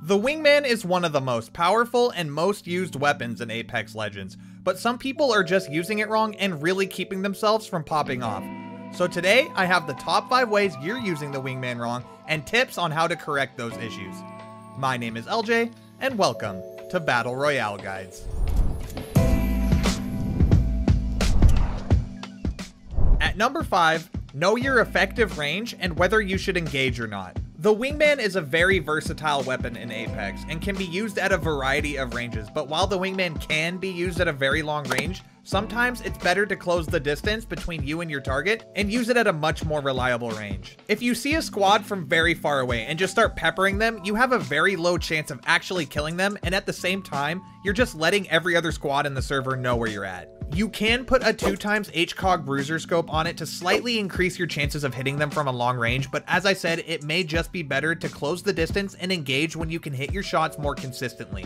The Wingman is one of the most powerful and most used weapons in Apex Legends, but some people are just using it wrong and really keeping themselves from popping off. So today, I have the top 5 ways you're using the Wingman wrong and tips on how to correct those issues. My name is LJ, and welcome to Battle Royale Guides. At number 5, know your effective range and whether you should engage or not. The Wingman is a very versatile weapon in Apex and can be used at a variety of ranges, but while the Wingman can be used at a very long range, sometimes it's better to close the distance between you and your target and use it at a much more reliable range. If you see a squad from very far away and just start peppering them, you have a very low chance of actually killing them, and at the same time, you're just letting every other squad in the server know where you're at. You can put a 2x HCOG bruiser scope on it to slightly increase your chances of hitting them from a long range, but as I said, it may just be better to close the distance and engage when you can hit your shots more consistently.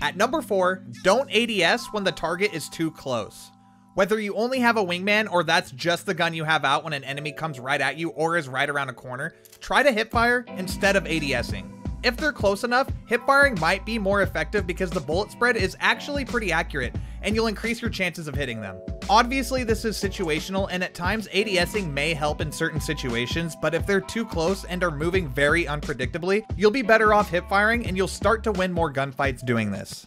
At number 4, don't ADS when the target is too close. Whether you only have a Wingman or that's just the gun you have out when an enemy comes right at you or is right around a corner, try to hipfire instead of ADSing. If they're close enough, hipfiring might be more effective because the bullet spread is actually pretty accurate and you'll increase your chances of hitting them. Obviously, this is situational and at times ADSing may help in certain situations, but if they're too close and are moving very unpredictably, you'll be better off hipfiring and you'll start to win more gunfights doing this.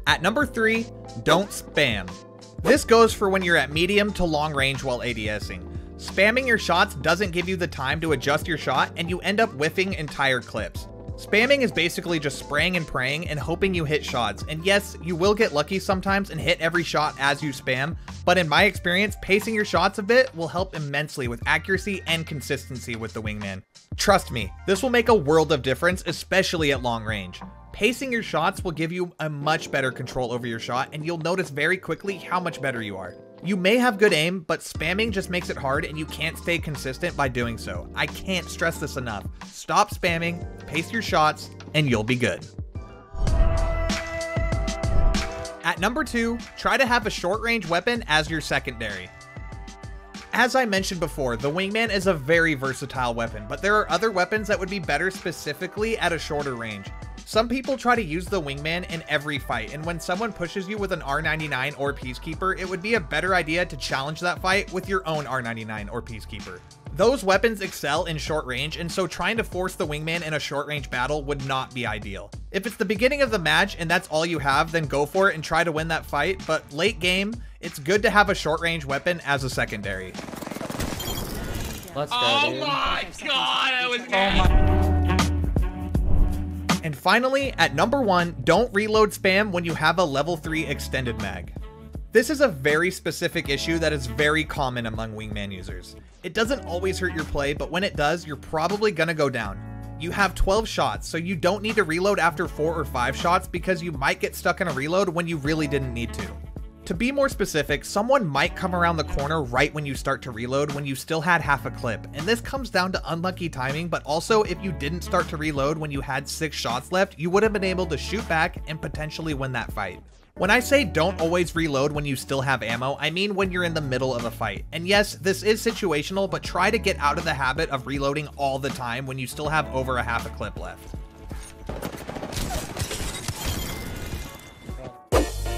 At number 3, don't spam. This goes for when you're at medium to long range while ADSing. Spamming your shots doesn't give you the time to adjust your shot and you end up whiffing entire clips. Spamming is basically just spraying and praying and hoping you hit shots, and yes, you will get lucky sometimes and hit every shot as you spam, but in my experience, pacing your shots a bit will help immensely with accuracy and consistency with the Wingman. Trust me, this will make a world of difference, especially at long range. Pacing your shots will give you a much better control over your shot and you'll notice very quickly how much better you are. You may have good aim, but spamming just makes it hard and you can't stay consistent by doing so. I can't stress this enough. Stop spamming, pace your shots, and you'll be good. At number 2, try to have a short-range weapon as your secondary. As I mentioned before, the Wingman is a very versatile weapon, but there are other weapons that would be better specifically at a shorter range. Some people try to use the Wingman in every fight, and when someone pushes you with an R99 or Peacekeeper, it would be a better idea to challenge that fight with your own R99 or Peacekeeper. Those weapons excel in short range, and so trying to force the Wingman in a short range battle would not be ideal. If it's the beginning of the match and that's all you have, then go for it and try to win that fight, but late game, it's good to have a short range weapon as a secondary. Let's go, oh dude. my god, I was good. And finally, at number 1, don't reload spam when you have a level 3 extended mag. This is a very specific issue that is very common among Wingman users. It doesn't always hurt your play, but when it does, you're probably gonna go down. You have 12 shots, so you don't need to reload after 4 or 5 shots because you might get stuck in a reload when you really didn't need to. To be more specific, someone might come around the corner right when you start to reload when you still had half a clip, and this comes down to unlucky timing, but also if you didn't start to reload when you had 6 shots left, you would have been able to shoot back and potentially win that fight. When I say don't always reload when you still have ammo, I mean when you're in the middle of a fight. And yes, this is situational, but try to get out of the habit of reloading all the time when you still have over a half a clip left.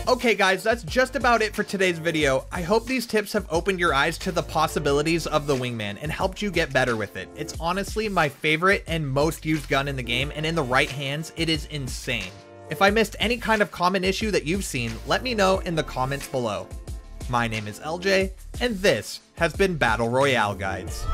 Okay guys, that's just about it for today's video. I hope these tips have opened your eyes to the possibilities of the Wingman and helped you get better with it. It's honestly my favorite and most used gun in the game, and in the right hands, it is insane. If I missed any kind of common issue that you've seen, let me know in the comments below. My name is LJ, and this has been Battle Royale Guides.